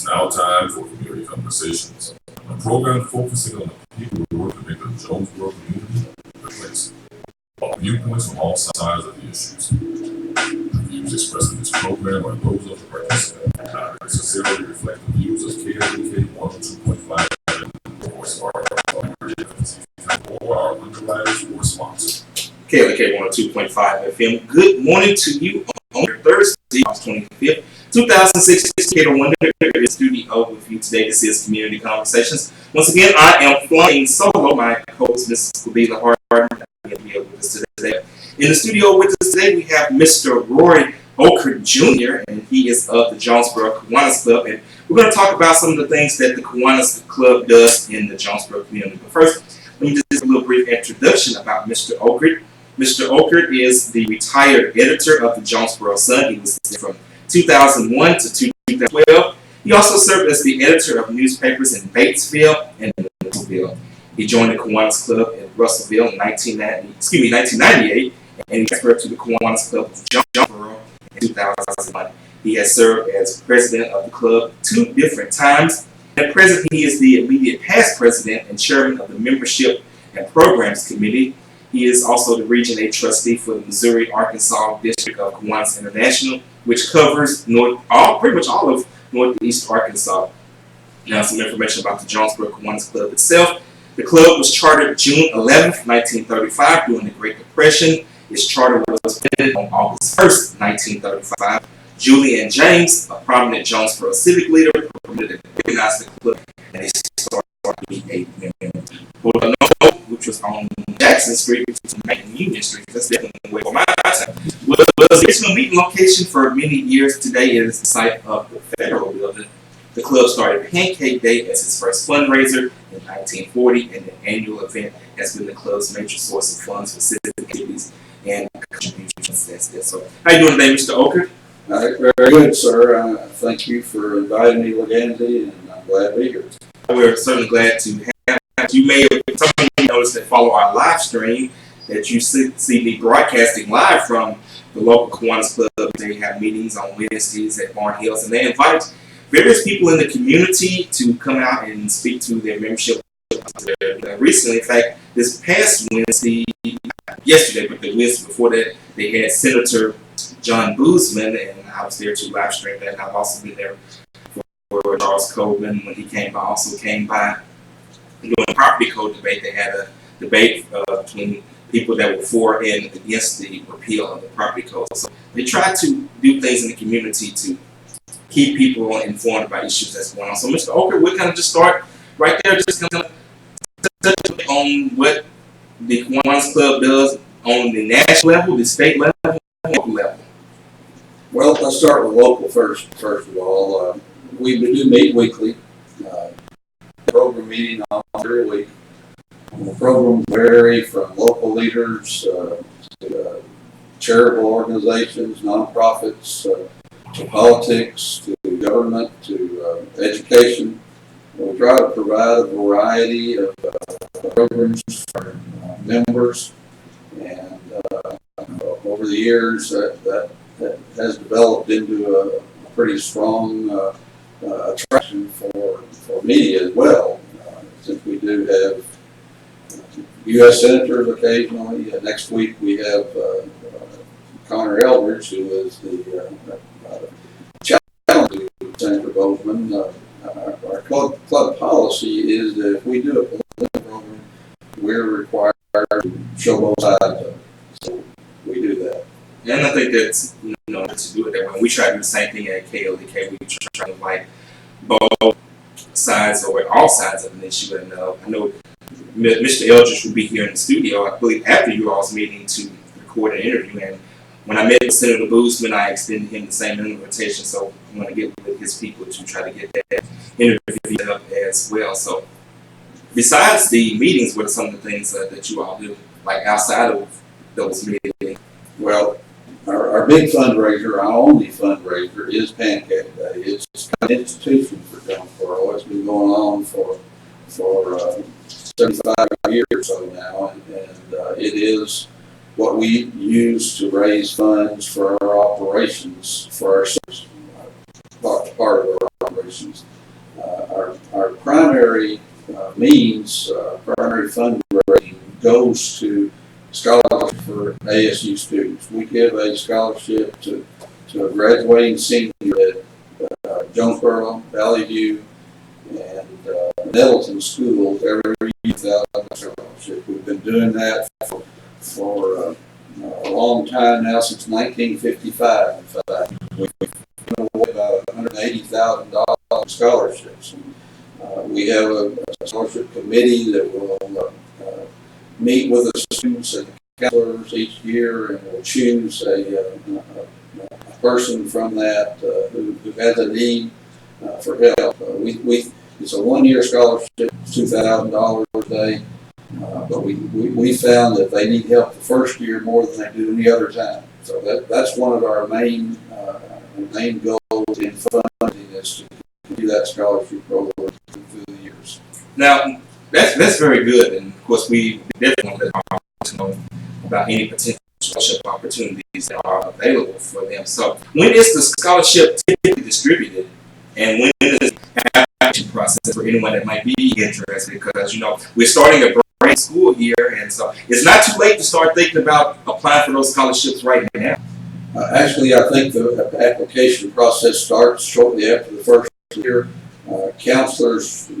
now time for community conversations, a program focusing on the people who work to make the Jonesboro community a better place. All viewpoints from all sides of the issues. The views expressed in this program are those of the participant and not necessarily reflect the views of KLDK 102.5 or our underwriters or sponsors. KLDK 102.5 FM. Good morning to you on Thursday, August 25th, 2016. Cato Wonder in the studio with you today. This is Community Conversations. Once again, I am flying solo. My co-host, Mrs. Kabila Harden, will be here with us today. In the studio with us today, we have Mr. Roy Ockert Jr., and he is of the Jonesboro Kiwanis Club. And we're going to talk about some of the things that the Kiwanis Club does in the Jonesboro community. But first, let me just do a little brief introduction about Mr. Ockert. Mr. Ockert is the retired editor of the Jonesboro Sun. He was there from 2001 to 2012. He also served as the editor of newspapers in Batesville and Russellville. He joined the Kiwanis Club in Russellville in 1998, and he transferred to the Kiwanis Club of Jonesboro in 2001. He has served as president of the club 2 different times. At present, he is the immediate past president and chairman of the Membership and Programs Committee. He is also the Region A trustee for the Missouri-Arkansas District of Kiwanis International, which covers pretty much all of Northeast Arkansas. Now, some information about the Jonesboro Kiwanis Club itself. The club was chartered June 11th, 1935, during the Great Depression. Its charter was printed on August 1st, 1935. Julian James, a prominent Jonesboro civic leader, permitted to recognize the club, and they started a member. Which was on Jackson Street, which was on Union Street. That's definitely way for my time. Was the original meeting location for many years. Today it is the site of the Federal Building. The club started Pancake Day as its first fundraiser in 1940, and the annual event has been the club's major source of funds for civic activities and contributions since then. So, how you doing today, Mr. Ockert? Very good, sir. Thank you for inviting me, Legandy, and I'm glad to be here. We're certainly glad to have you. May have some of you noticed that follow our live stream that you see me broadcasting live from the local Kiwanis Club. They have meetings on Wednesdays at Barn Hills, and they invite various people in the community to come out and speak to their membership. Recently, in fact, this past Wednesday, yesterday, but the Wednesday before that, they had Senator John Boozman, and I was there to live stream that. And I've also been there for Charles Coleman when he came by. Also came by during the property code debate. They had a debate between people that were for and against the repeal of the property code. So they try to do things in the community to keep people informed about issues that's going on. So, Mr. Ockert, we're going to just start right there, just kind of touch on what the Kiwanis Club does on the national level, the state level, and local level. Well, let's start with local first. First of all, we do meet weekly. Program meeting on every week. The programs vary from local leaders to charitable organizations, nonprofits, to politics, to government, to education. We try to provide a variety of programs for members, and over the years that has developed into a pretty strong attraction for media as well, since we do have U.S. senators occasionally. Next week we have Connor Eldridge, who is the challenge to Senator Bozeman. Our club policy is that if we do a political program, we're required to show both sides of it. So we do that. And I think that's, to do it that way. We try to do the same thing at KLDK. We try to like both sides or all sides of an issue. And I know Mr. Eldridge will be here in the studio, I believe, after you all's meeting to record an interview. And when I met Senator Boozman, I extended him the same invitation. So I'm going to get with his people to try to get that interview up as well. So besides the meetings, what are some of the things that you all do, like outside of those meetings? Well, our big fundraiser, our only fundraiser, is Pancake Day. It's an institution for Jonesboro. It's been going on for 75 years or so now, and it is what we use to raise funds for our operations, for our part of our celebrations. Our primary primary fundraising goes to scholarship for ASU students. We give a scholarship to a graduating senior at Jonesboro, Valley View, and Nettleton schools every year without a scholarship. We've been doing that for a long time now, since 1955. In fact, we've given away about $180,000 in scholarships. We have a scholarship committee that will meet with the students and the counselors each year, and will choose a person from that who has a need for help. It's a one-year scholarship, $2,000 a day, but we found that they need help the first year more than they do any other time. So that's one of our main goals in funding, is to continue that scholarship program through the years. Now, that's very good, and of course we definitely want to know about any potential scholarship opportunities that are available for them. So, when is the scholarship typically distributed, and when is the application process for anyone that might be interested? Because we're starting a brand school year, and so it's not too late to start thinking about applying for those scholarships right now. Actually, I think the application process starts shortly after the first year. Counselors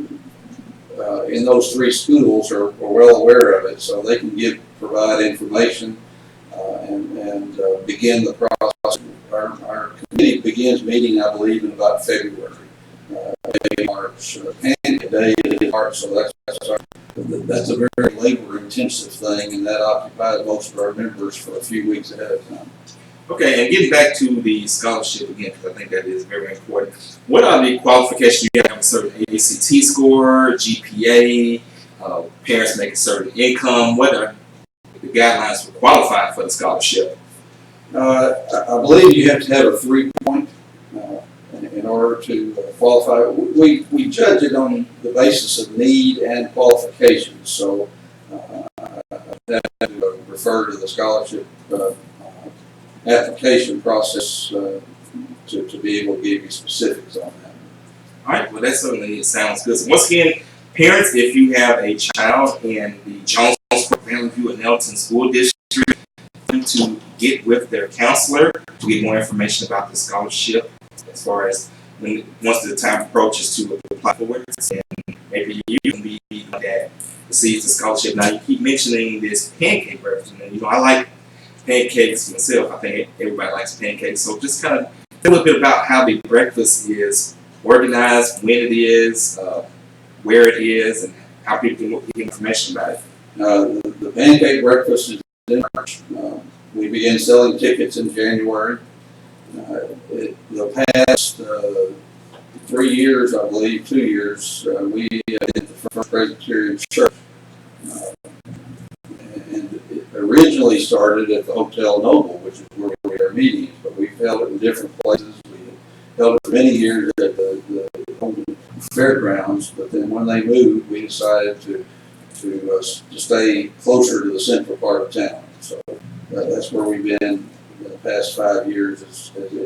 in those three schools are well aware of it, so they can provide information and begin the process. Our committee begins meeting, I believe, in about February, March, Pancake Day in March. So that's a very labor-intensive thing, and that occupies most of our members for a few weeks ahead of time. Okay, and getting back to the scholarship again, because I think that is very important. What are the qualifications? You have a certain ACT score, GPA, parents make a certain income. What are the guidelines for qualifying for the scholarship? I believe you have to have a 3-point in order to qualify. We judge it on the basis of need and qualifications. So I have to refer to the scholarship application process to be able to give you specifics on that. All right, well, that certainly sounds good. So once again, parents, if you have a child in the Jonesboro, Valley View, and Nettleton school district, to get with their counselor to get more information about the scholarship, as far as once the time approaches to apply for it, and maybe you can be that receives the scholarship. Now, you keep mentioning this pancake breakfast, and I like pancakes myself. I think everybody likes pancakes. So just kind of tell a little bit about how the breakfast is organized, when it is, where it is, and how people can get information about it. The pancake breakfast is in March. We began selling tickets in January. The past 3 years, I believe, 2 years, we did the First Presbyterian Church. And it originally started at the Hotel Noble, which is where we had our meetings, but we've held it in different places. We held it for many years at the fairgrounds, but then when they moved, we decided to stay closer to the central part of town. So that's where we've been the past 5 years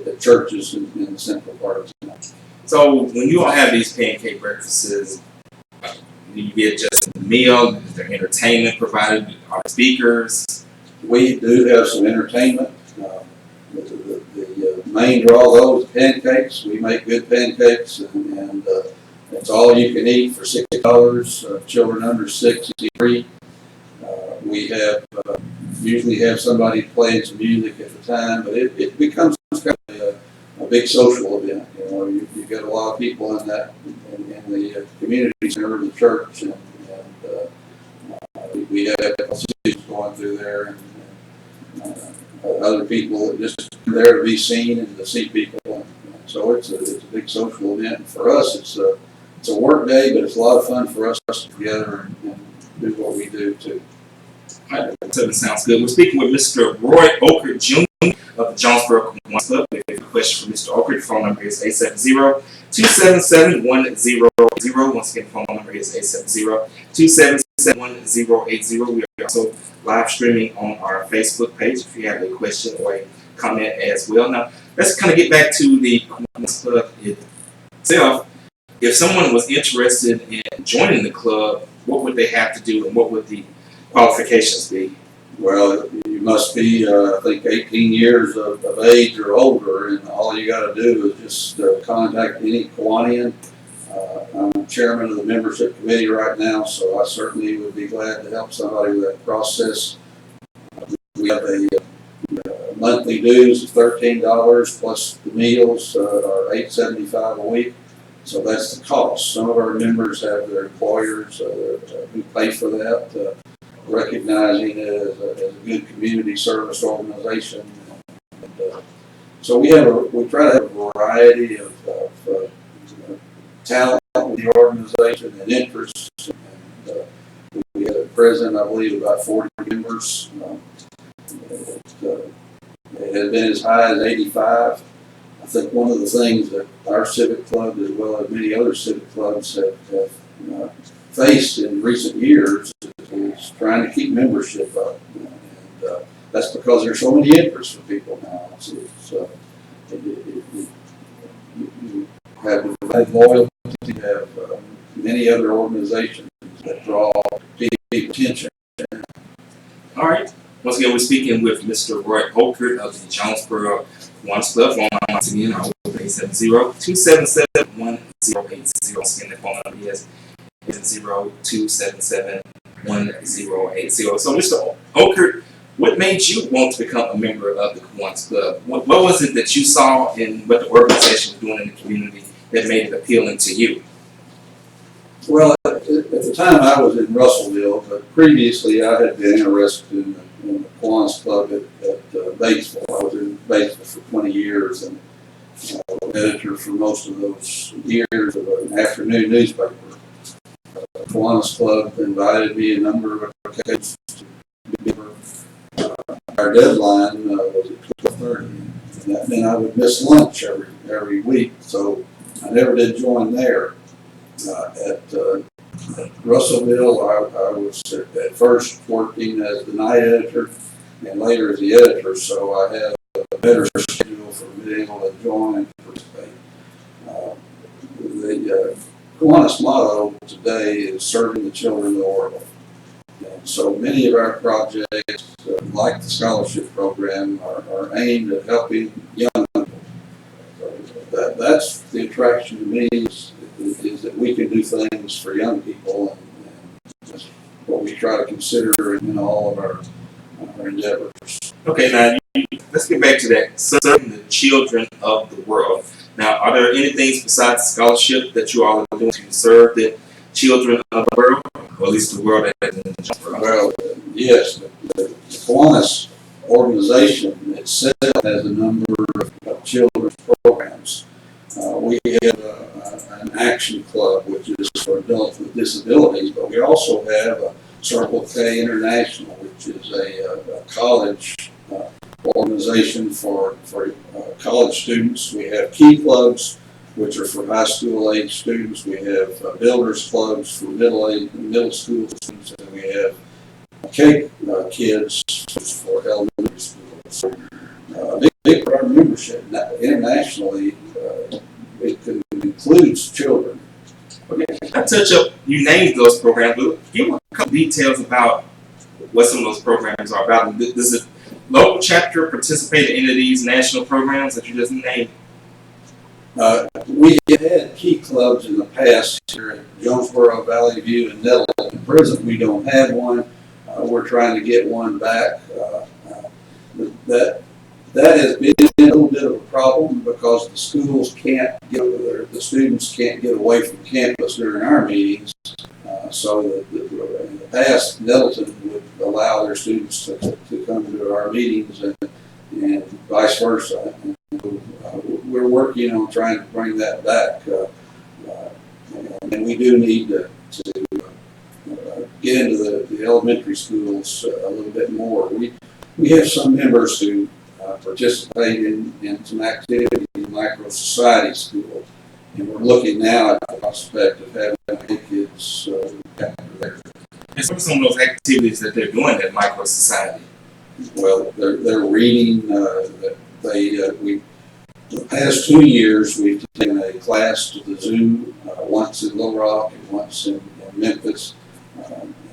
at churches in the central part of town. So when you all have these pancake breakfasts, do you get just a meal? Is there entertainment provided? Are there speakers? We do have some entertainment. The main draw, though, is pancakes. We make good pancakes, and it's all you can eat for $6. Children under 6 is free. We usually have somebody playing some music at the time, but it becomes kind of a big social event. You get a lot of people in the community center of the church, and we have students going through there, and other people that just there to be seen and to see people. And so it's a big social event. And for us, it's a work day, but it's a lot of fun for us to get together and do what we do too. All right, that sounds good. We're speaking with Mr. Roy Ockert Jr. of the Jonesboro Kiwanis Club. If you have a question for Mr. Ockert, the phone number is 870-277-1080. Once again, the phone number is 870-277-1080. We are also live streaming on our Facebook page if you have a question or a comment as well. Now, let's kind of get back to the Kiwanis Club itself, if someone was interested in joining the club, what would they have to do and what would the qualifications be? Well, you must be, I think, 18 years of age or older, and all you got to do is just contact any Kiwanian. I'm chairman of the membership committee right now, so I certainly would be glad to help somebody with that process. We have a monthly dues of $13 plus the meals are $8.75 a week, so that's the cost. Some of our members have their employers who pay for that. Recognizing it as a good community service organization. And, so we try to have a variety of talent in the organization and interests. And, we have at present, I believe, about 40 members. It has been as high as 85. I think one of the things that our civic club, as well as many other civic clubs, have faced in recent years is trying to keep membership up, and that's because there's so many interests for people now. You have loyalty, you have many other organizations that draw people's attention. All right. Once again, we're speaking with Mr. Roy Ockert of the Jonesboro Kiwanis Club. Phone line once again, 870-277-1080. Once again, the phone number is 870-277-1080. So, Mr. Ockert, what made you want to become a member of the Kiwanis Club? What was it that you saw in what the organization was doing in the community that made it appealing to you? Well, at the time I was in Russellville, but previously I had been interested in the Kiwanis Club at Batesville. I was in Batesville for 20 years and was editor for most of those years of an afternoon newspaper. The Kiwanis Club invited me a number of occasions to be a member. Our deadline was at 12:30, and that meant I would miss lunch every week, so I never did join there. At Russellville, I was at first working as the night editor and later as the editor, so I had a better schedule for being able to join and participate. The Kiwanis motto today is serving the children of the world. And so many of our projects, like the scholarship program, are aimed at helping young people. That's the attraction to me is that we can do things for young people, and that's what we try to consider in all of our endeavors. Okay, now let's get back to that. Serving the children of the world. Now, are there any things besides scholarship that you all are doing to serve the children of the world, or at least the world that is in Jonesboro? Well, yes, the Kiwanis organization itself has a number of children's programs. We have an action club, which is for adults with disabilities, but we also have a Circle K International, which is a college organization for college students. We have Key Clubs, which are for high school age students. We have Builders Clubs for middle school students, and we have K Kids for elementary schools. A big part of our membership internationally it includes children. Okay, I touch up. You named those programs, but give a couple details about what some of those programs are about. Does the local chapter participate in any of these national programs that you just named? We have had Key Clubs in the past here at Jonesboro, Valley View, and Nettleton. At present, we don't have one. We're trying to get one back. That has been a little bit of a problem because the schools the students can't get away from campus during our meetings. So in the past, Nettleton would allow their students to come to our meetings and vice versa. We're working on trying to bring that back. And we do need to get into the elementary schools a little bit more. We have some members who participate in some activities in micro society school, and we're looking now at the prospect of having kids there. And what are some of those activities that they're doing at micro society? Well, they're reading. the past 2 years, we've taken a class to the zoo, once in Little Rock and once in Memphis,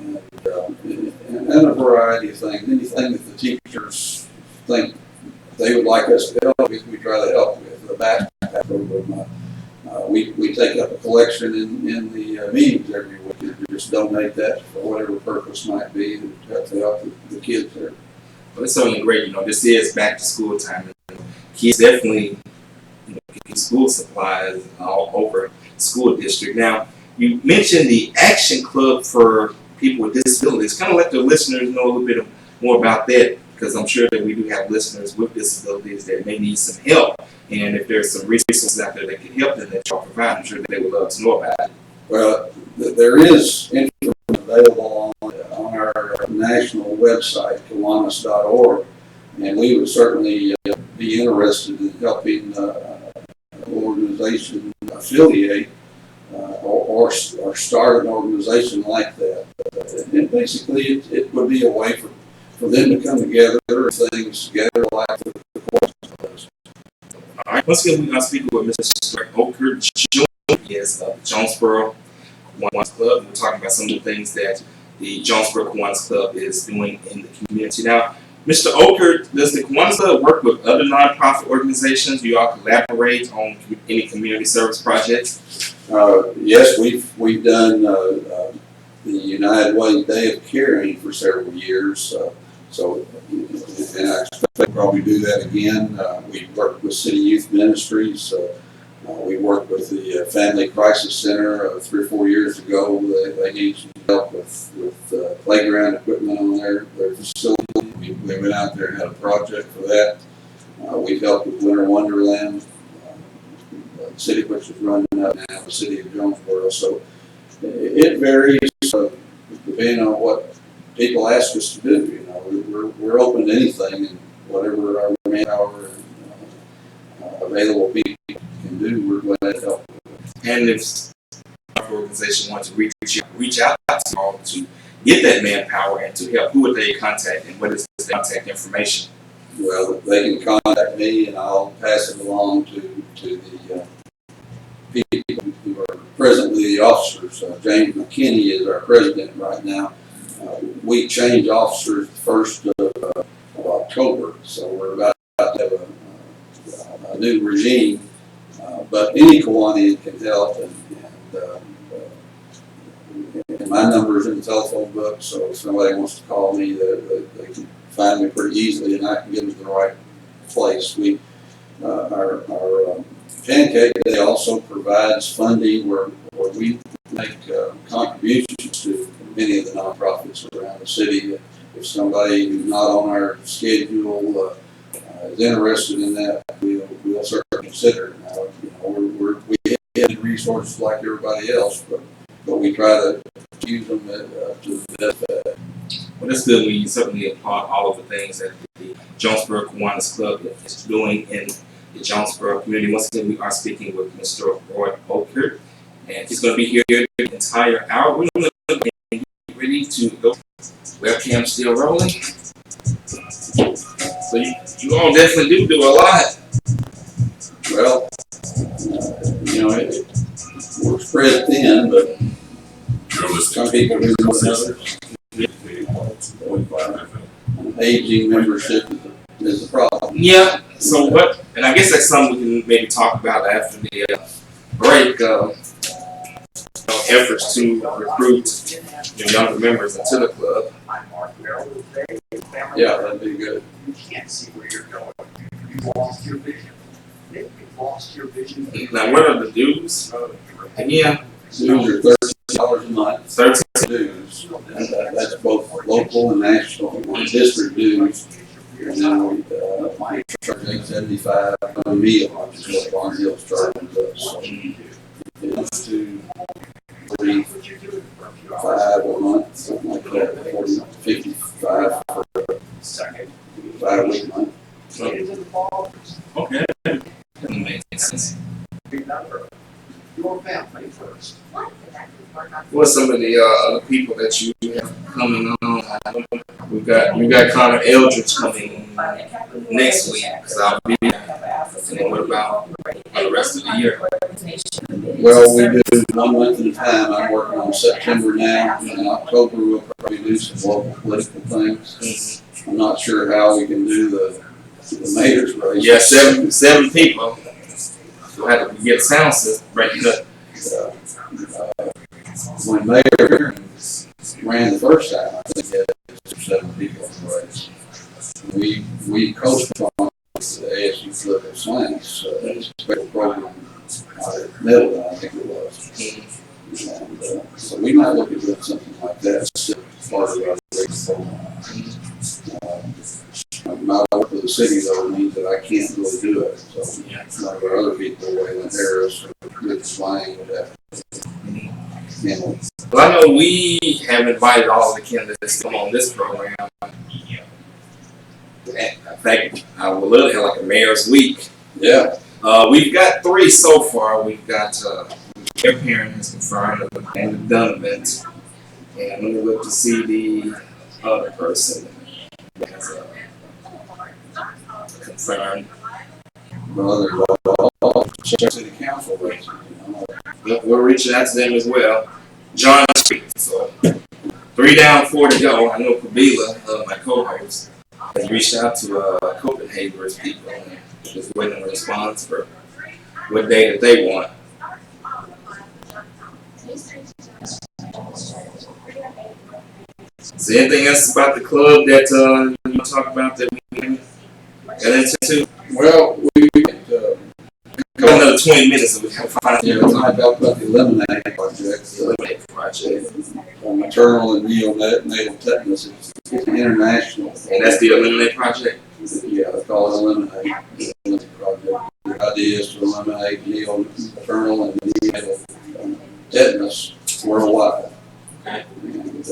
and a variety of things. Anything that the teachers think they would like us to help with, we try to help with. The backpack program, we take up a collection in the meetings every week and just donate that for whatever purpose might be to help the kids there. Well, it's certainly great. You know, this is back to school time. Kids definitely, you know, get school supplies all over the school district. Now, you mentioned the Action Club for people with disabilities. Kind of let the listeners know a little bit more about that, because I'm sure that we do have listeners with disabilities that may need some help. And if there's some resources out there that can help them that y'all provide, I'm sure that they would love to know about it. Well, there is information available on our national website, Kiwanis.org, and we would certainly be interested in helping an organization affiliate or start an organization like that. And basically, it would be a way for them to come together, things together like the Kiwanis. All right, once again, we are speaking with Mr. Ockert Jr. He is of the Jonesboro Kiwanis Club. We're talking about some of the things that the Jonesboro Kiwanis Club is doing in the community. Now, Mr. Ockert, does the Kiwanis Club work with other nonprofit organizations? Do you all collaborate on any community service projects? Yes, we've done the United Way Day of Caring for several years. And I expect we'll probably do that again. We worked with City Youth Ministries. We worked with the Family Crisis Center 3 or 4 years ago. They needed some help with playground equipment on their facility. We went out there and had a project for that. We've helped with Winter Wonderland, the city which is running up now, the city of Jonesboro. So it varies depending on what people ask us to do. You know, we're open to anything, and whatever our manpower and available people can do, we're glad to help. And if our organization wants to reach out to you all to get that manpower and to help, who would they contact, and what is the contact information? Well, they can contact me, and I'll pass it along to the people who are presently the officers. James McKinney is our president right now. We change officers the 1st of October, so we're about to have a new regime. But any Kiwani can help, and my number's in the telephone book, so if somebody wants to call me, they can find me pretty easily, and I can get them to the right place. Our Pancake Day also provides funding where we make contributions to many of the nonprofits around the city. If somebody who's not on our schedule is interested in that, we'll certainly consider it. Now, you know, we have resources like everybody else, but we try to use them to the benefit. Well, that's good. We certainly applaud all of the things that the Jonesboro Kiwanis Club is doing in the Jonesboro community. Once again, we are speaking with Mr. Roy Ockert, and he's going to be here the entire hour. We're going to get ready to go. Webcam still rolling. So you all definitely do a lot. Well, you know, we're spread thin, but some people do more than others. Aging membership is a problem. Yeah. So what? And I guess that's something we can maybe talk about after the break. Efforts to recruit your younger members into the club. Yeah, that'd be good. You can't see where you're going. You lost your vision. Maybe you've lost your vision. Now, what are the dues? Yeah. Dues are $13 a month. 13 dues. And that's both local and national district dues. And then we charge $8.75 a meal, which is what Barn Hill's charging us. So it's to 45 a month, something like that. 40, 55 for a 5-week month. Okay. That makes sense. Remember, your family first. What's some of the other people that you have coming on? You got Connor Eldridge coming next week, because I'll be in And what about the rest of the year? Well, we do 1 month at a time. I'm working on September now. In October, we'll probably do some local political things. I'm not sure how we can do the mayor's race. Yeah, seven people. You'll have to get a sound system, break it up. When Mayor ran the first time, I think he had 7 people in the race. We co-sponsored the ASU Political Science special program out at Middleton, I think it was. And, so we might look at doing something like that. It's part of our race program. My work with the city, though, means that I can't really do it. So some of our other people, Waylon Harris or Rich Slang, would have to handle it. Well, I know we have invited all the candidates to come on this program. In fact, we're literally like a mayor's week. Yeah. We've got 3 so far. We've got their parent has confirmed and the Donovans. And I'm going to look to see the other person that has confirmed. Well, all city council races, We're reaching out to them as well. John Street. So 3 down, 4 to go. I know Kabila, my co-host, has reached out to Copenhagen's people and just waiting on a response for what day that they want. Is there anything else about the club that you want to talk about that we can get into? well, we Got another 20 minutes so we can find talk about the Lemonade Project. the Lemonade Project. Maternal and neonatal tetanus is international. And that's the Lemonade Project? Yeah, they call it Lemonade Project. The idea is to eliminate maternal and neonatal tetanus worldwide. Okay. And,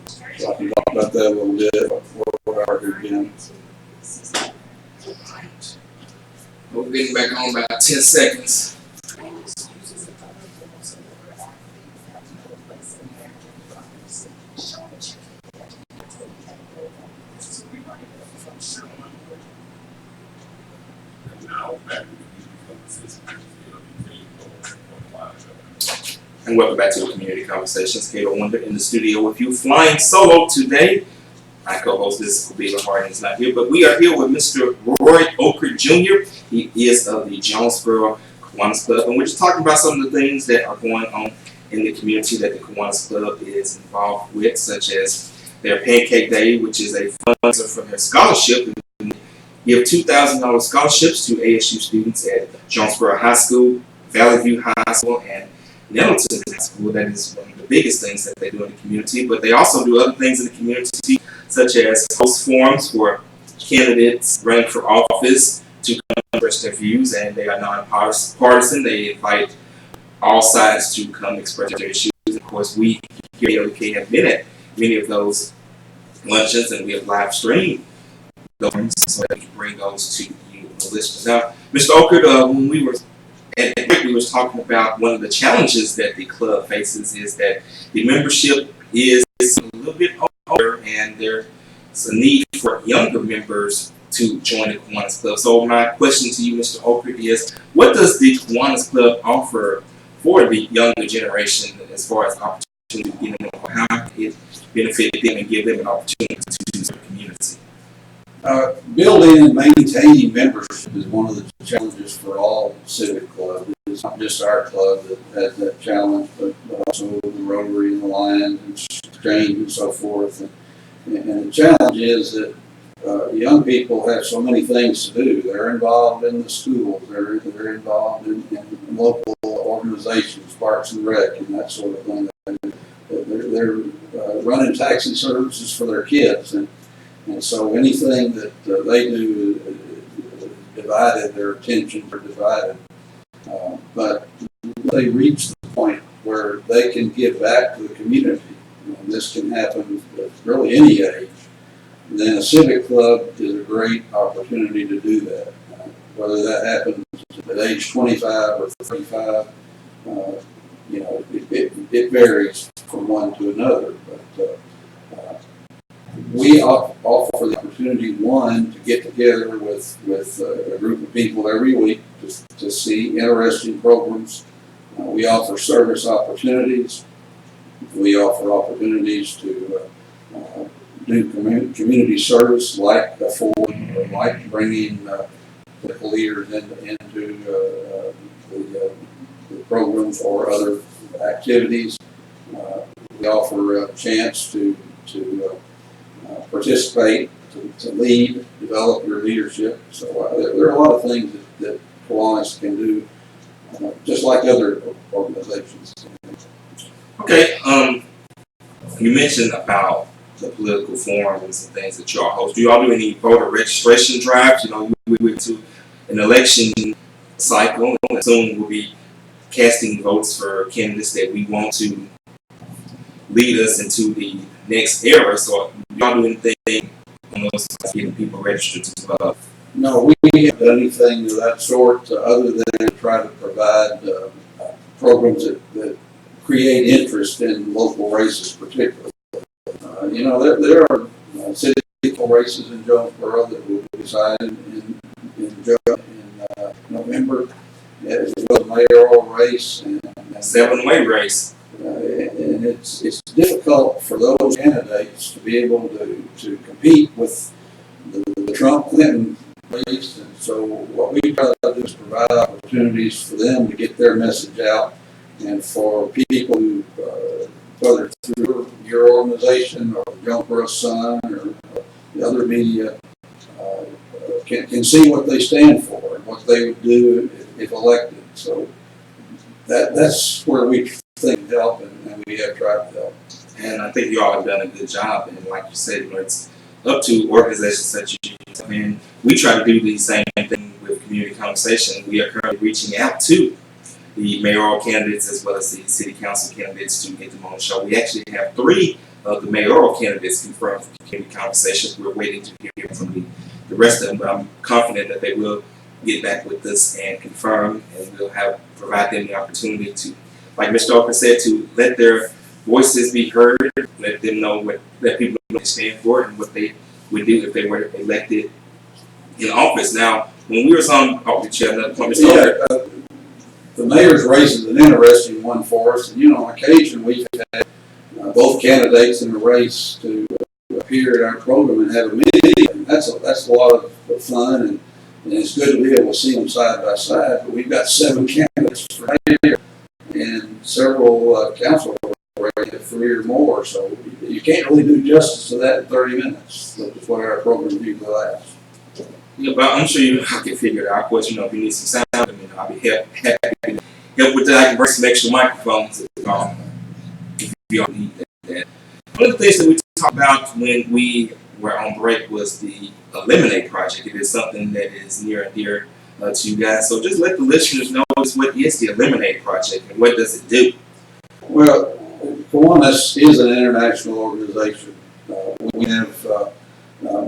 so I can talk about that a little bit before our again. We're getting back on about 10 seconds. And welcome back to the Community Conversations. Cato Wonder in the studio with you, flying solo today. My co-host is Kabila Harding is not here, but we are here with Mr. Roy Ockert Jr. He is of the Jonesboro Kiwanis Club, and we're just talking about some of the things that are going on in the community that the Kiwanis Club is involved with, such as their Pancake Day, which is a fundraiser for their scholarship. We give $2,000 scholarships to ASU students at Jonesboro High School, Valley View High School, and Nettleton High School. That is one of the biggest things that they do in the community, but they also do other things in the community, such as host forums for candidates running for office to come express their views, and they are nonpartisan. They invite all sides to come express their issues. Of course, we here at LK have been at many of those luncheons, and we have live streamed those so that we can bring those to you, the listeners. Now, Mr. Ockert, when we were at the break, we were talking about one of the challenges that the club faces is that the membership is a little bit older, and there's a need for younger members to join the Kiwanis Club. So my question to you, Mr. Ockert, is what does the Kiwanis Club offer for the younger generation as far as opportunity to get in? How can it benefit them and give them an opportunity to serve the community? Building and maintaining membership is one of the challenges for all civic clubs. It's not just our club that has that challenge, but also the Rotary and the Lions and Exchange and so forth. And the challenge is that young people have so many things to do. They're involved in the schools. They're involved in local organizations, Parks and Rec, and that sort of thing. They're running taxi services for their kids, and so anything that they do is divided. Their attentions are divided. But they reach the point where they can give back to the community, and this can happen at really any age. And then a civic club is a great opportunity to do that. Whether that happens at age 25 or 35, it varies from one to another. But we offer the opportunity, one, to get together with a group of people every week to see interesting programs. We offer service opportunities. We offer opportunities to do community service, like affording or like bringing political leaders into the programs or other activities. We offer a chance to participate, to lead, develop your leadership. So there are a lot of things that Kiwanis can do, just like other organizations. Okay, you mentioned about the political forums and things that y'all host. Do y'all do any voter registration drives? You know, we went to an election cycle, and soon we'll be casting votes for candidates that we want to lead us into the next era. So, do y'all do anything on those sites, getting people registered to vote? No, we haven't done anything of that sort other than try to provide programs that create interest in local races, particularly. You know, there are city races in Jonesboro that will be decided in November, as well as a mayoral race and 7-way race. And it's difficult for those candidates to be able to compete with the Trump-Clinton race. And so what we try to do is provide opportunities for them to get their message out, and for people who, whether through your organization or the Jonesboro Sun or the other media, can see what they stand for and what they would do if elected. So that's where we think help, and we have tried to help. And I think you all have done a good job. And like you said, you know, it's up to organizations such as you. And we try to do the same thing with community conversation. We are currently reaching out to the mayoral candidates as well as the city council candidates to get them on the show. We actually have 3 of the mayoral candidates confirmed for community conversations. We're waiting to hear from the rest of them, but I'm confident that they will get back with us and confirm, and we'll provide them the opportunity to, like Mr. Ockert said, to let their voices be heard, let them know let people know what they stand for and what they would do if they were elected in office. Now, when we were on, another point, Mr. Ockert. The mayor's race is an interesting one for us, and on occasion we've had both candidates in the race to appear in our program and have a meeting. And that's a lot of fun, and it's good to be able to see them side by side. But we've got 7 candidates for mayor and several council races, 3 or more. So you can't really do justice to that in 30 minutes. That's what our program usually lasts. Yeah, but I'm sure I can figure it out. Of course, if you need some sound, I'll be happy to help with that. I can bring some extra microphones if you all need that. One of the things that we talked about when we were on break was the Eliminate Project. It is something that is near and dear to you guys. So just let the listeners know what is the Eliminate Project and what does it do? Well, Kiwanis is an international organization. We have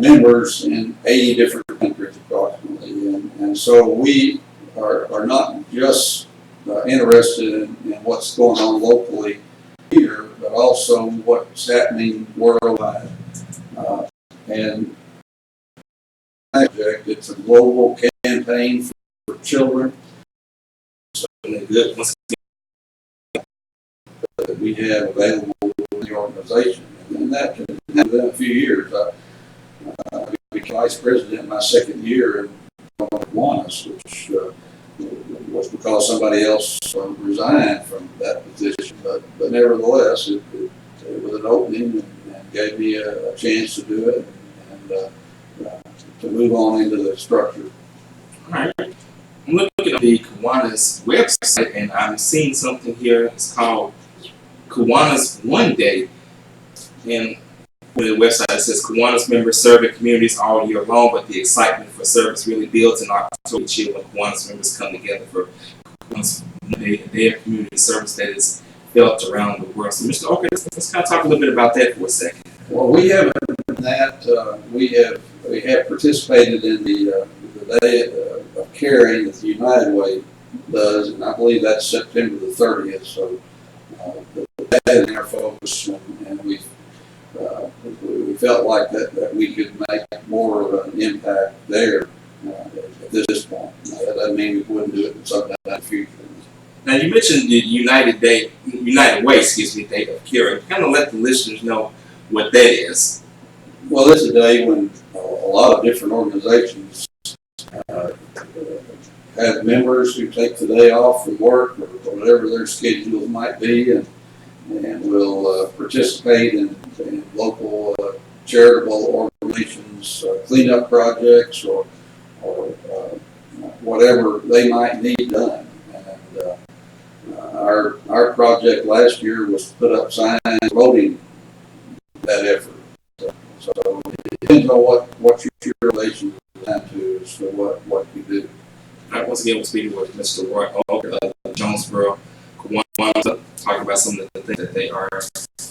members in 80 different countries approximately, and so we are not just interested in what's going on locally here, but also what's happening worldwide. And it's a global campaign for children. So good that we have available in the organization, and that can happen in a few years. I became vice president my 2nd year in Kiwanis, which was because somebody else resigned from that position. But nevertheless, it was an opening and gave me a chance to do it and to move on into the structure. All right. I'm looking at the Kiwanis website, and I'm seeing something here. It's called Kiwanis One Day. And on the website, it says Kiwanis members serve in communities all year long, but the excitement for service really builds in October each year when Kiwanis members come together for Kiwanis One Day, a day of community service that is felt around the world. So, Mr. Ockert, let's kind of talk a little bit about that for a second. Well, we haven't done that. We have participated in the Day of Caring that the United Way does, and I believe that's September the 30th. So that is our focus, and we've felt like that we could make more of an impact there at this point. That doesn't mean we wouldn't do it sometime in the future. Now you mentioned the United Way, Day of Caring. Kind of let the listeners know what that is. Well, it's a day when a lot of different organizations have members who take the day off from work or whatever their schedules might be, and will participate in local charitable organizations, cleanup projects, or whatever they might need done. And our project last year was to put up signs promoting that effort. So it depends on what your relation is to as to what you do. All right, once again, we're speaking with Mr. Roy Ockert of Jonesboro, Kiwanis, talking about some of the things that they are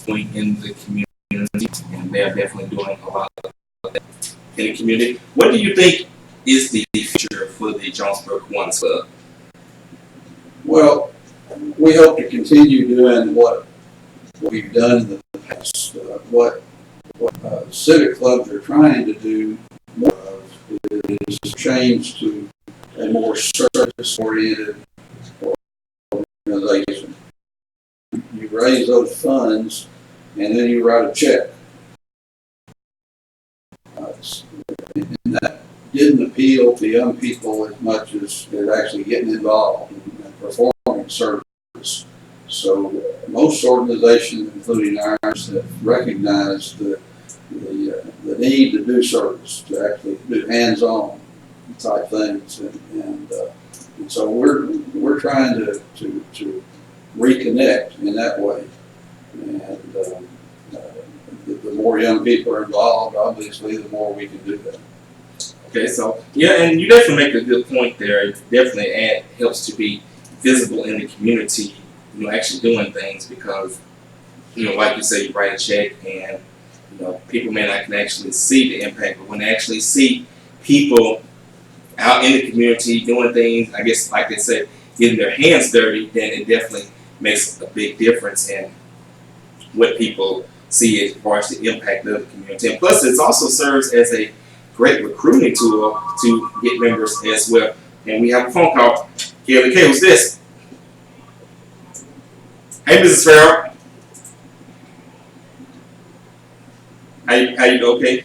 doing in the community, and they're definitely doing a lot of that in the community. What do you think is the future for the Jonesboro Kiwanis Club? Well, we hope to continue doing what we've done in the past. What civic clubs are trying to do more of is change to a more service-oriented organization. You raise those funds, and then you write a check. And that didn't appeal to young people as much as actually getting involved and performing service. So most organizations, including ours, have recognized the need to do service, to actually do hands-on type things, and so we're trying to reconnect in that way. And the more young people are involved, obviously, the more we can do that. Okay, so yeah, and you definitely make a good point there. It definitely helps to be visible in the community, actually doing things, because, like you say, you write a check and, people may not can actually see the impact, but when they actually see people out in the community doing things, I guess, like they said, getting their hands dirty, then it definitely makes a big difference in what people see as far as the impact of the community. And plus, it also serves as a great recruiting tool to get members as well. And we have a phone call. Kelly K, who's this? Hey, Mrs. Farrell. How you okay?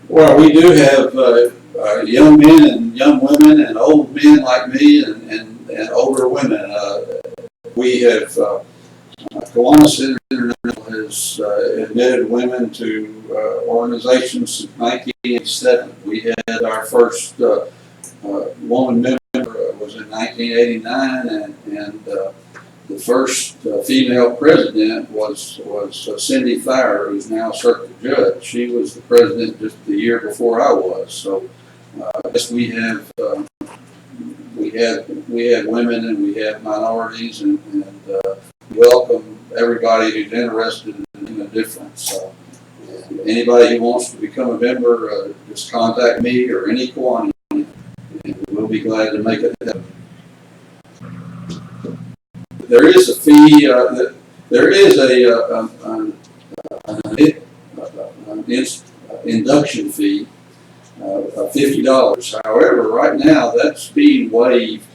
Well, we do have young men and young women and old men like me and older women. We have Kiwanis International has admitted women to organizations since 1987. We had our first woman member was in 1989, and the first female president was Cindy Thayer, who's now circuit judge. She was the president just the year before I was. So I guess we have women and we have minorities, and welcome everybody who's interested in making a difference. And anybody who wants to become a member, just contact me or any Kiwanis, and we'll be glad to make it happen. There is a fee. There is an induction fee of $50. However, right now that's being waived,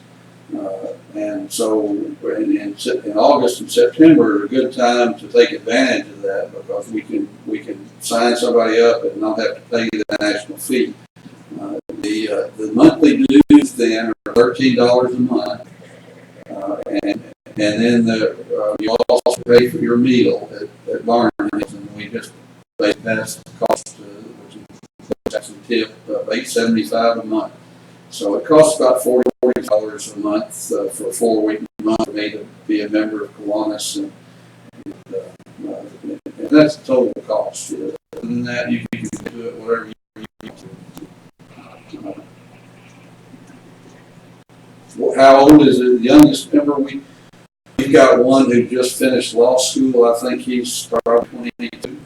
and so in August and September are a good time to take advantage of that, because we can sign somebody up and not have to pay the national fee. The monthly dues then are $13 a month, and then you also pay for your meal at Barney's, and we just pass the cost, which is some tip of $8.75 a month. So it costs about $40 a month for a 4-week month for me to be a member of Kiwanis, and that's the total cost. Other than that, you can do it whatever you want to. How old is the youngest member? We've got one who just finished law school. I think he's probably 22.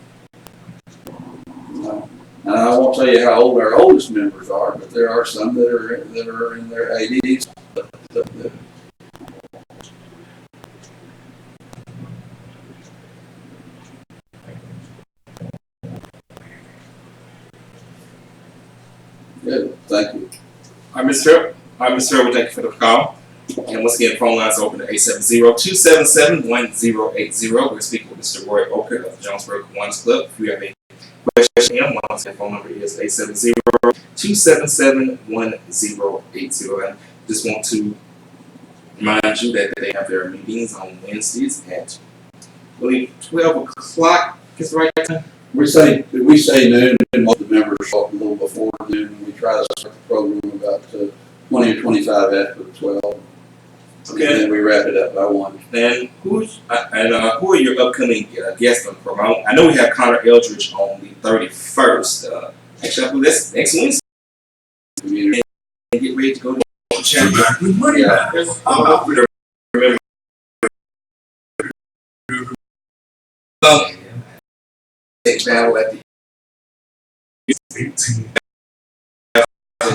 And I won't tell you how old our oldest members are, but there are some that are in their 80s. Good, thank you. All right, Mr. We thank you for the call. And once again, phone lines are open at 870-277-1080. We're speaking with Mr. Roy Ockert of the Jonesboro Kiwanis Club. If you have any questions, once again, phone number is 870-277-1080. And just want to remind you that they have their meetings on Wednesdays at, I believe, 12 o'clock is the right time. We say noon, and most of the members show up a little before noon, and we try to start the program about 20 or 25 after 12. Okay. And then we wrap it up by 1. And who are your upcoming guests on the program? I know we have Connor Eldridge on the 31st. Actually, I believe that's next Wednesday. And get ready to go to the church. Back with money. Yeah. Remember. Battle at the 18.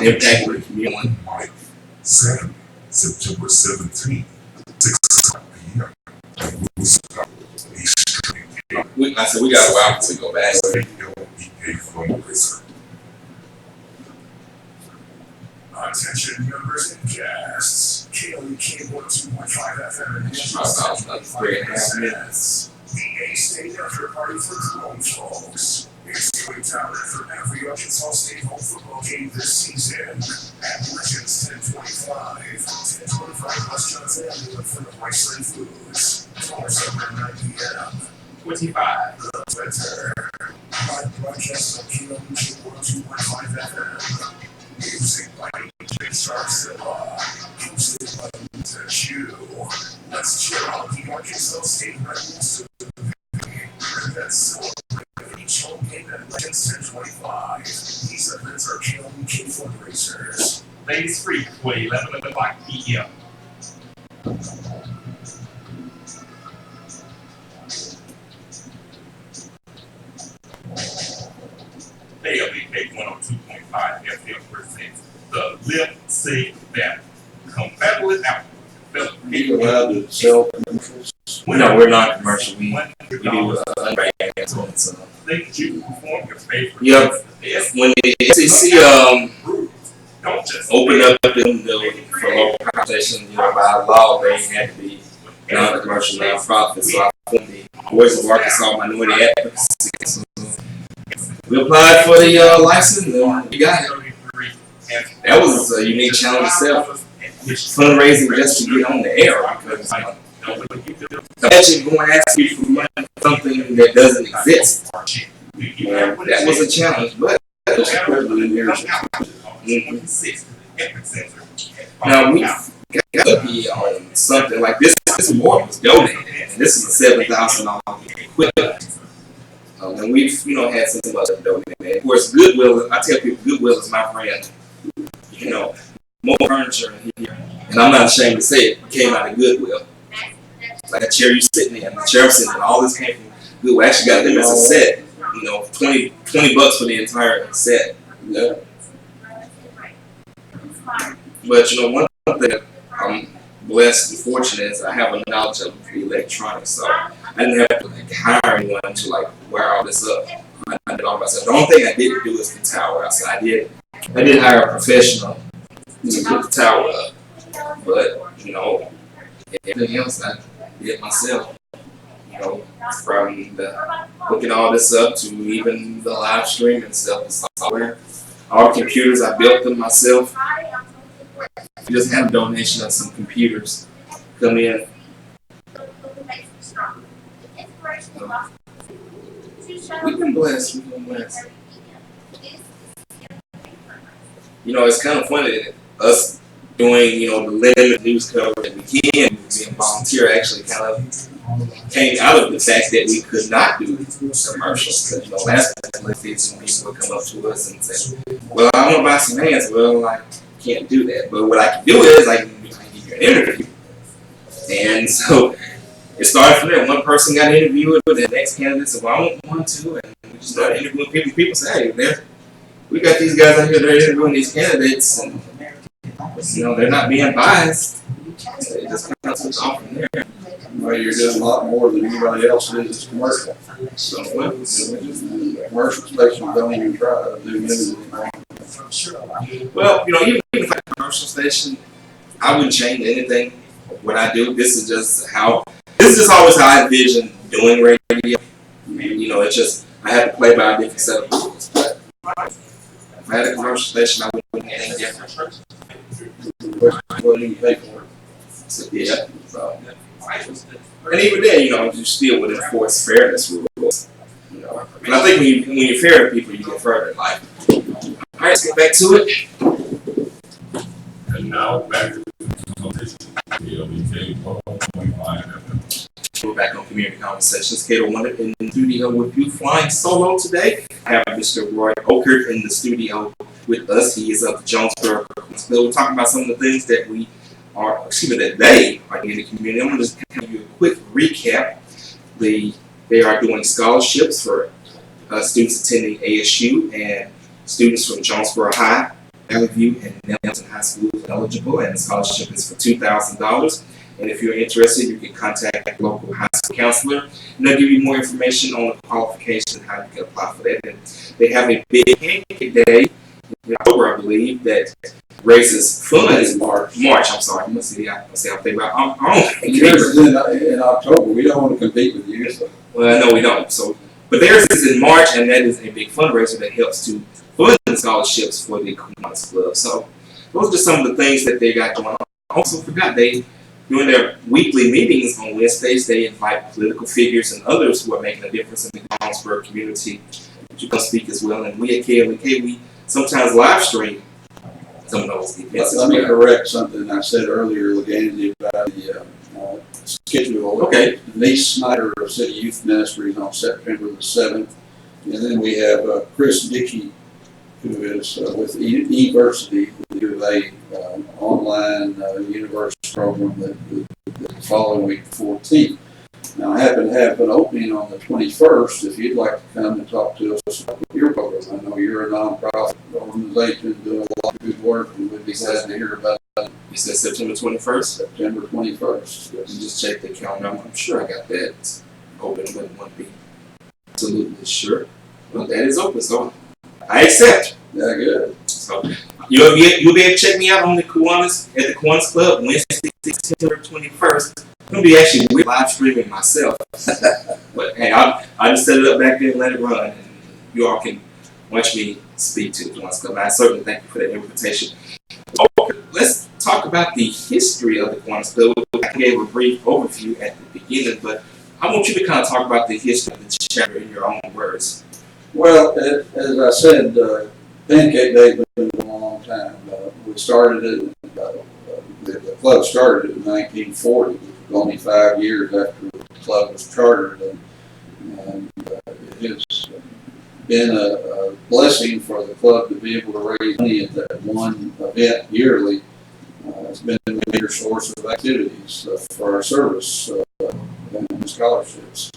an impact with the community. Saturday, September 17th, 6 p.m. I said we got a while before we go back. Fundraiser. Attention members and guests. KLEK 102.5 FM and About 3.5 minutes. The A-State After Party for grown folks. It's going down for every Arkansas State home football game this season at Legends 1025. 1025 West Johnson Avenue in front of Riceland Foods. Doors open at 9 p.m. 25. The Twitter. Live broadcast on KLEK 102.5 FM. Music by DJ Starzilla. Music by Lisa Chew. Let's cheer on the Arkansas State Rebels to that's celebrating each home game at Legends 1025. These events are KLEK fundraisers. Ladies free before 11 o'clock p.m. KLEK 102.5 FM presents the Live Safe Battle. Come battle it out. Are you allowed to sell commercials? No, we're not commercial. We do $100. so. Let you perform your favorite. Yep. Yes. When the SEC Don't just opened up for local population, by law, they had to be non-commercial nonprofits. So I formed the Voice of Arkansas Minority Advocacy. So we applied for the license and we got it. That was a unique challenge itself. Fundraising just to get on the air because imagine going to ask you for money for something that doesn't exist. That was a challenge, but There's equipment in here. now we got to be on something like this. This board was donated, and this is a $7,000 equipment. And we've had some other donated. Of course, Goodwill. I tell people, Goodwill is my friend. More furniture in here, and I'm not ashamed to say it, came out of Goodwill. Like a chair you're sitting in, the chair I'm sitting in, all this came from Goodwill. We actually got them as a set, $20 for the entire set. Yeah. But one thing that I'm blessed and fortunate is I have a knowledge of electronics, so I didn't have to hire anyone to wire all this up. I did it all myself. The only thing I didn't do is the tower outside. I did hire a professional to put the tower up, but everything else I did myself. From the hooking all this up to even the live streaming stuff, the software, all the computers I built them myself. We just had a donation of some computers come in. We've been blessed. It's kind of funny that us doing, the limited news coverage that we can, being volunteer, actually kind of came out of the fact that we could not do commercials. Because, last time, some people would come up to us and say, well, I want to buy some hands. Well, I can't do that. But what I can do is I can give you an interview. And so it started from there. One person got interviewed, and the next candidate said, "Well, I want one too," and we just started interviewing people. People say, "Hey, we got these guys out here. They're interviewing these candidates, and they're not being biased." So it just kind of took off from there. Well, you're doing a lot more than anybody else is. It's commercial. So, well, Commercial stations don't even try to do news anymore. Well, even if I have a commercial station, I wouldn't change anything. What I do, this is just always how I envision doing radio. It's just, I have to play by a different set of rules. But if I had a commercial station, I wouldn't do anything different. What do you pay for it? So, yeah. So, and even then, you still would enforce fairness rules. And I think when you're fair to people, you get further in life. All right, let's get back to it. And now back to the conversation. KLBK 101.5 FM. We're back on Community Conversations. Cato Wonder in the studio with you, flying solo today. I have Mr. Roy Ockert in the studio with us. He is of the Jonesboro. We're talking about some of the things that they are doing in the community. I'm going to just give you a quick recap. They are doing scholarships for students attending ASU, and students from Jonesboro High, Valley View, and Nelson High School are eligible, and the scholarship is for $2,000. And if you're interested, you can contact the local high school counselor, and they'll give you more information on the qualifications and how you can apply for that. And they have a big pancake day in October, I believe, that raises funds. March. I'm sorry. Let's see. I'm thinking about. Yours is in October. We don't want to compete with you. So. Well, no, we don't. So, but theirs is in March, and that is a big fundraiser that helps to fund the scholarships for the Kiwanis Club. So, those are just some of the things that they got going on. I also forgot during their weekly meetings on Wednesdays, they invite political figures and others who are making a difference in the Jonesboro community to come speak as well. And we at KLBK, we sometimes live stream some of those events. Let me correct something I said earlier, Legandy, about the schedule. Okay. Denise Snyder of City Youth Ministries on September the 7th. And then we have Chris Dickey, who is with eVersity, who is a online university program that the following week, 14th. Now, I happen to have an opening on the 21st. If you'd like to come and talk to us about your program, I know you're a nonprofit organization doing a lot of good work, and we'd be glad to hear about it. You said September 21st? September 21st. You just check the calendar. I'm sure I got that open, but want to be absolutely sure. Well, that is open, so I accept. Yeah, good. So you'll be able to check me out on the Kiwanis at the Kiwanis Club Wednesday, September 21st. I'm gonna be actually live streaming myself, but hey, I just set it up back there and let it run, and you all can watch me speak to the Kiwanis Club. I certainly thank you for that invitation. Okay, let's talk about the history of the Kiwanis Club. I gave a brief overview at the beginning, but I want you to kind of talk about the history of the chapter in your own words. Well, as I said, Pancake Day has been going on a long time. We started it, the club started in 1940, which was only 5 years after the club was chartered, and it has been a blessing for the club to be able to raise money at that one event yearly. It's been a major source of activities for our service and scholarships.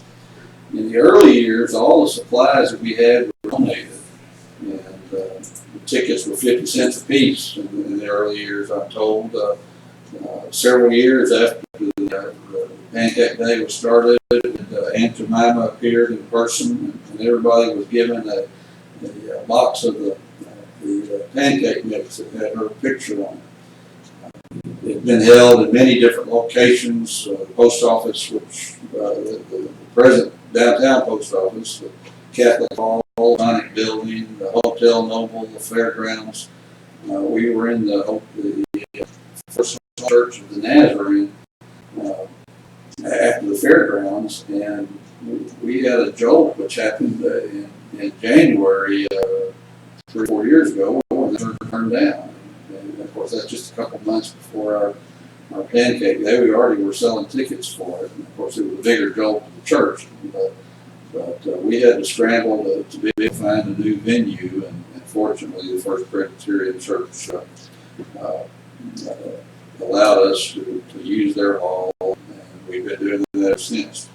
In the early years, all the supplies that we had were donated, and the tickets were 50 cents a piece in the early years, I'm told. Several years after the Pancake Day was started, Aunt Jemima appeared in person, and everybody was given a box of the pancake mix that had her picture on it. It's been held in many different locations. The post office, which the present downtown post office, the Catholic Hall, the Sonic Building, the Hotel Noble, the fairgrounds. We were in the First Church of the Nazarene after the fairgrounds, and we had a jolt which happened in January 3 or 4 years ago when the church burned down. And of course, that's just a couple months before our Pancake Day. We already were selling tickets for it, and of course, it was a bigger jolt to the church. But we had to scramble to be able to find a new venue, and fortunately, the First Presbyterian Church allowed us to use their hall, and we've been doing that ever since.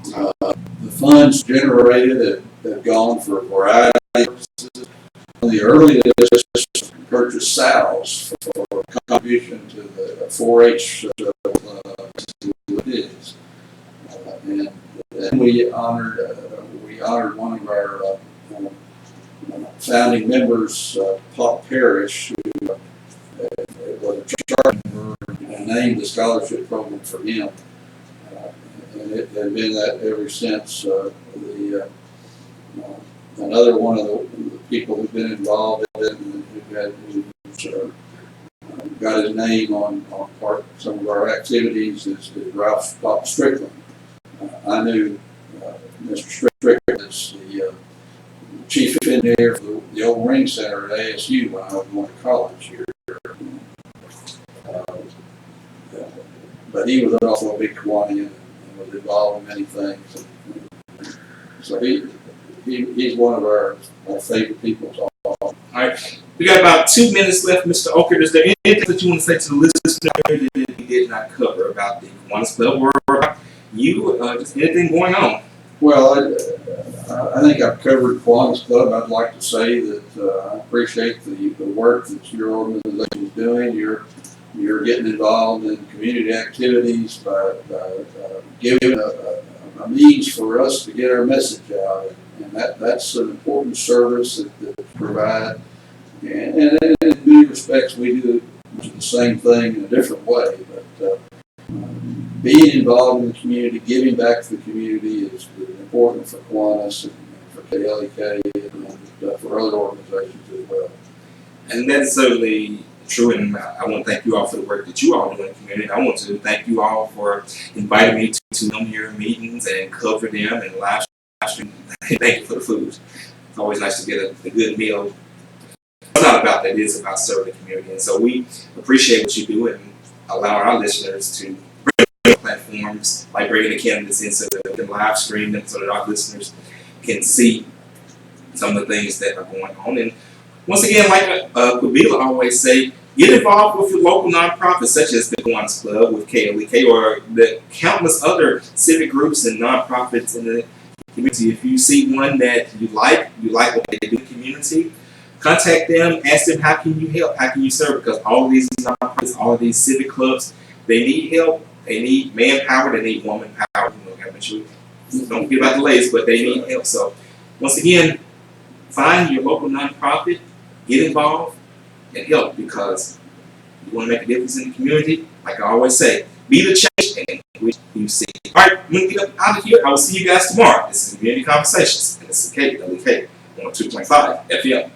The funds generated have gone for a variety of purposes. The earliest purchased sows for contribution to the 4-H is. And then we honored one of our founding members, Pop Parrish, who was a charter member, and named the scholarship program for him. And it had been that ever since. Another one of the people who've been involved in it and who got his name on some of our activities is Ralph Pop Strickland. I knew Mr. Strickland as the chief engineer for the old Ring Center at ASU when I was going to college here. But he was also a big Kiwani and was involved in many things. So he's one of our favorite people. All right, we got about 2 minutes left, Mr. Ockert. Is there anything that you want to say to the listeners that we did not cover about the Kiwanis Club or about you? Just anything going on? Well, I think I've covered Kiwanis Club. I'd like to say that I appreciate the work that your organization is doing. You're getting involved in community activities by giving a means for us to get our message out, and that's an important service that we provide. And in many respects, we do the same thing in a different way. But being involved in the community, giving back to the community is important for Kiwanis and for KLEK and for other organizations as well. And that's certainly true, and I want to thank you all for the work that you all do in the community. I want to thank you all for inviting me to some of your meetings and cover them and live stream. Thank you for the food. It's always nice to get a good meal. It's not about that, it is about serving the community. And so we appreciate what you do and allow our listeners to bring platforms like bringing the candidates in so that we can live stream them so that our listeners can see some of the things that are going on. And once again, like Quabila always say, get involved with your local nonprofits such as the Kiwanis Club with KLEK or the countless other civic groups and nonprofits in the community. If you see one that you like what they do in the community, contact them, ask them how can you help, how can you serve, because all of these nonprofits, all of these civic clubs, they need help, they need manpower, they need woman power. Don't forget about the ladies, but they need help. So once again, find your local nonprofit, get involved, and help, because you want to make a difference in the community. Like I always say, be the change and which you see. All right, when we get up out of here, I will see you guys tomorrow. This is Community Conversations, and this is KLEK 102.5 FM.